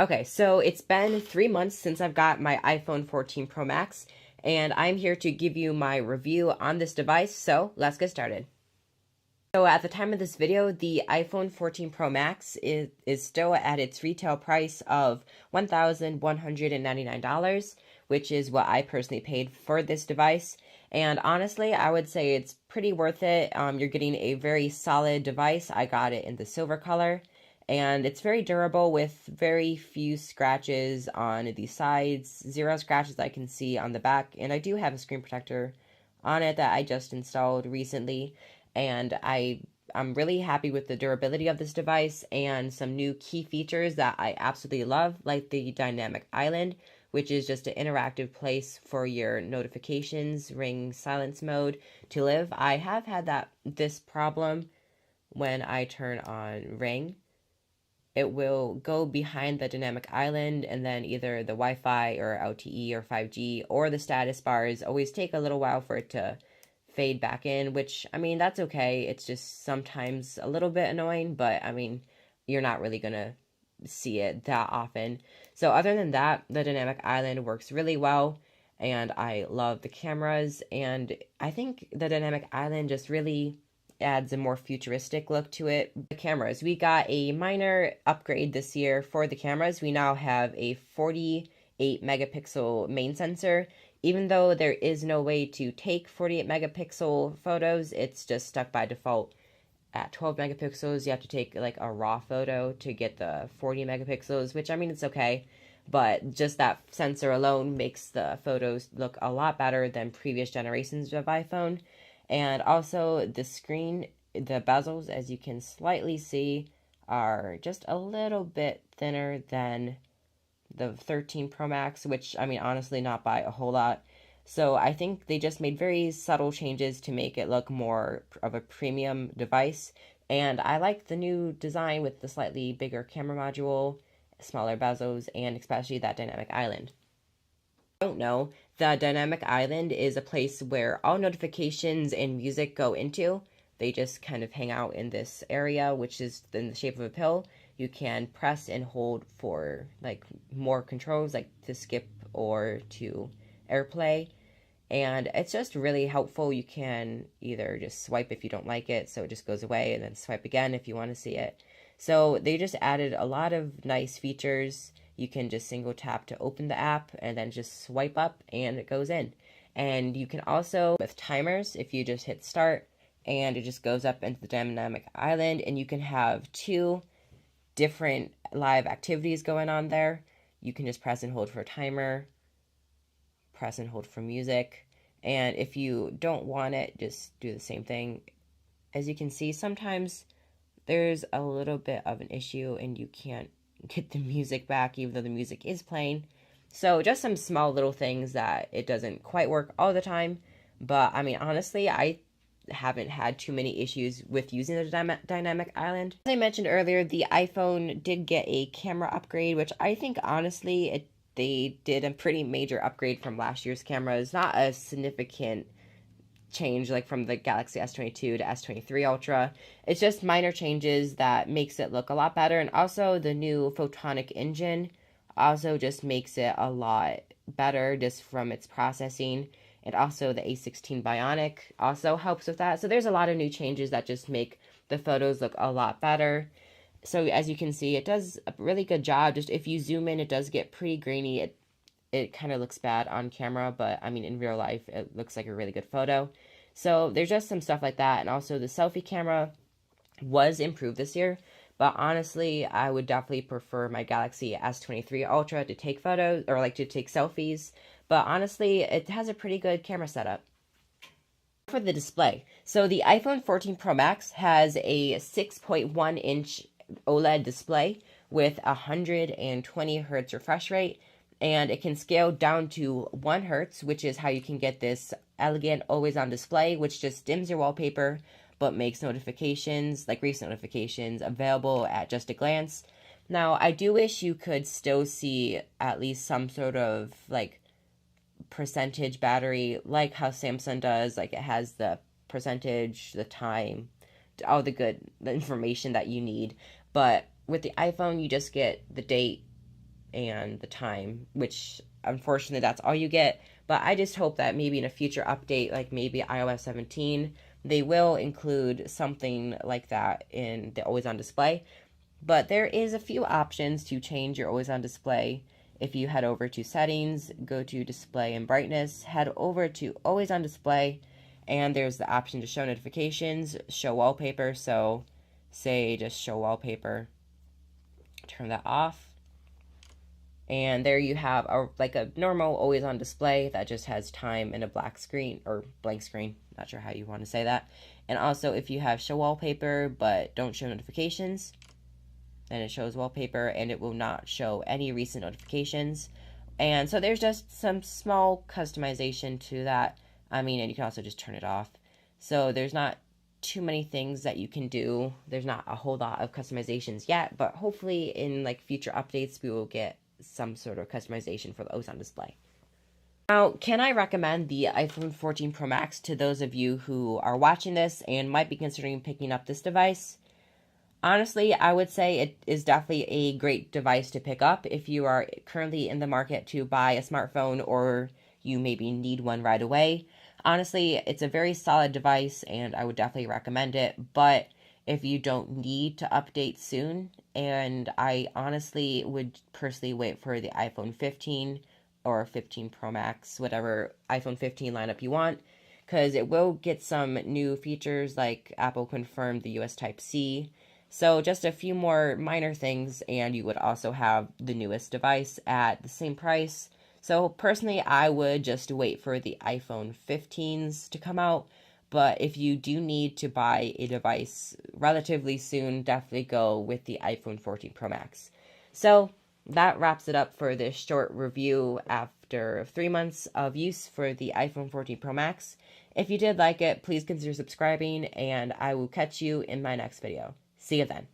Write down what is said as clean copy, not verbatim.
Okay, so it's been 3 months since I've got my iPhone 14 Pro Max, and I'm here to give you my review on this device, so let's get started. So at the time of this video, the iPhone 14 Pro Max is still at its retail price of $1,199, which is what I personally paid for this device. And honestly, I would say it's pretty worth it. You're getting a very solid device. I got it in the silver color, and it's very durable with very few scratches on the sides, zero scratches I can see on the back, and I do have a screen protector on it that I just installed recently, and I'm really happy with the durability of this device and some new key features that I absolutely love, like the dynamic island, which is just an interactive place for your notifications, ring silence mode to live. I have had this problem when I turn on ring. It will go behind the dynamic island, and then either the Wi-Fi or LTE or 5G or the status bars always take a little while for it to fade back in, which, I mean, that's okay. It's just sometimes a little bit annoying, but I mean, you're not really gonna see it that often. So other than that, the dynamic island works really well, and I love the cameras, and I think the dynamic island just really adds a more futuristic look to it. The cameras, we got a minor upgrade this year for the cameras. We now have a 48 megapixel main sensor. Even though there is no way to take 48 megapixel photos, it's just stuck by default at 12 megapixels. You have to take like a raw photo to get the 40 megapixels, which, I mean, it's okay, but just that sensor alone makes the photos look a lot better than previous generations of iPhone. And also the screen, the bezels, as you can slightly see, are just a little bit thinner than the 13 Pro Max, which, I mean, honestly, not by a whole lot. So I think they just made very subtle changes to make it look more of a premium device. And I like the new design with the slightly bigger camera module, smaller bezels, and especially that dynamic island. Don't know, the dynamic island is a place where all notifications and music go into. They just kind of hang out in this area, which is in the shape of a pill. You can press and hold for like more controls, like to skip or to AirPlay. And it's just really helpful. You can either just swipe if you don't like it, so it just goes away, and then swipe again if you want to see it. So they just added a lot of nice features. You can just single tap to open the app and then just swipe up and it goes in. And you can also, with timers, if you just hit start and it just goes up into the dynamic island, and you can have two different live activities going on there. You can just press and hold for a timer, press and hold for music, and if you don't want it, just do the same thing. As you can see, sometimes there's a little bit of an issue and you can't get the music back even though the music is playing. So just some small little things that it doesn't quite work all the time, but I mean, honestly, I haven't had too many issues with using the dynamic island. As I mentioned earlier, the iPhone did get a camera upgrade, which I think honestly they did a pretty major upgrade from last year's cameras. Not a significant change like from the Galaxy S22 to S23 Ultra. It's just minor changes that makes it look a lot better, and also the new photonic engine also just makes it a lot better just from its processing, and also the A16 Bionic also helps with that. So there's a lot of new changes that just make the photos look a lot better. So as you can see, it does a really good job. Just if you zoom in, it does get pretty grainy. It kind of looks bad on camera, but I mean, in real life, it looks like a really good photo. So there's just some stuff like that. And also the selfie camera was improved this year, but honestly, I would definitely prefer my Galaxy S23 Ultra to take photos, or like to take selfies. But honestly, it has a pretty good camera setup. For the display, so the iPhone 14 Pro Max has a 6.1 inch OLED display with 120 hertz refresh rate, and it can scale down to 1 hertz, which is how you can get this elegant always on display, which just dims your wallpaper but makes notifications, like recent notifications, available at just a glance. Now, I do wish you could still see at least some sort of like percentage battery, like how Samsung does. Like, it has the percentage, the time, all the information that you need. But with the iPhone, you just get the date, and the time, which unfortunately that's all you get. But I just hope that maybe in a future update, like maybe iOS 17, they will include something like that in the always on display. But there is a few options to change your always on display. If you head over to settings, go to display and brightness, head over to always on display, and there's the option to show notifications, show wallpaper. So say just show wallpaper, turn that off. And there you have like a normal always on display that just has time and a black screen or blank screen. Not sure how you want to say that. And also if you have show wallpaper but don't show notifications, then it shows wallpaper and it will not show any recent notifications. And so there's just some small customization to that. I mean, and you can also just turn it off. So there's not too many things that you can do. There's not a whole lot of customizations yet, but hopefully in like future updates we will get some sort of customization for the always on display. Now, can I recommend the iPhone 14 Pro Max to those of you who are watching this and might be considering picking up this device? Honestly, I would say it is definitely a great device to pick up if you are currently in the market to buy a smartphone or you maybe need one right away. Honestly, it's a very solid device and I would definitely recommend it, but if you don't need to update soon, and I honestly would personally wait for the iPhone 15 or 15 Pro Max, whatever iPhone 15 lineup you want, because it will get some new features like Apple confirmed the US Type-C. So just a few more minor things, and you would also have the newest device at the same price. So personally, I would just wait for the iPhone 15s to come out. But if you do need to buy a device relatively soon, definitely go with the iPhone 14 Pro Max. So that wraps it up for this short review after 3 months of use for the iPhone 14 Pro Max. If you did like it, please consider subscribing, and I will catch you in my next video. See you then.